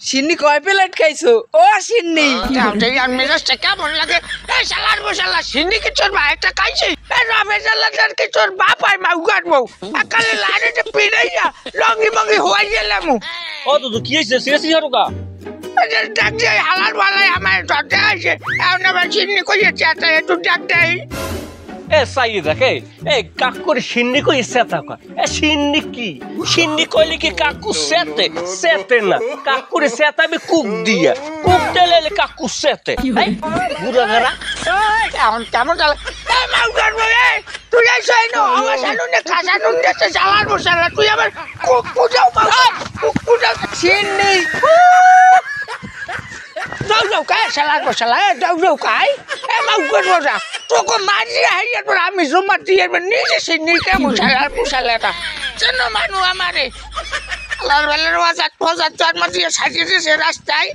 সিন্নি কয় প্লেট খাইছো ও সিন্নি তাই আর মেজাজটা কেমন লাগে এই শালার বসালা সিন্নি কি তোর ভাই একটা খাইছি এই রাবে শালার কি তোর বাপ আর মা উগাট বউ আকালে লাড়িতে পিড়াইয়া লঙ্গি মঙ্গি হয়ে গেলাম ও তো কি হইছে সিরিয়াসলি হারুকা ডাক দিয়ে হালার বালাই আমার ধরতে আসে এখন আবার সিন্নি কইছে চেতা একটু ডাক দেয় এ সাইয়ে দেখে এ কাকুর সিন্নি কই সেতা কয় এ সিন্নি কি সিন্নি কইলে কি কাকু সেতে সেতে না কাকুর সেতাবে কুক দিয়া কুক দিলে কাকু সেতে এই বুড়া ধরা এখন কেমন চালে এই মা উগাট বউ এই তুই আইসাই নো আমার সানুনে খাসা নুন দিতে শালার বসালা তুই আবার কুক পূজাও মা কুক পূজাও সিন্নি যাও যাও কায় শালার বসালা যাও যাও কায় এ মা উগাট বসা তোকে মারিয়ে হারিয়ে তোর আমি জমা দিয়ে নিজে সিন্নি কেমন শালার বসালাটা চেনো মানু আমারে আল্লাহর বেলার ওয়াজাত ফজাত জন্ম দিয়ে সাজিয়ে দিয়েছে রাস্তায়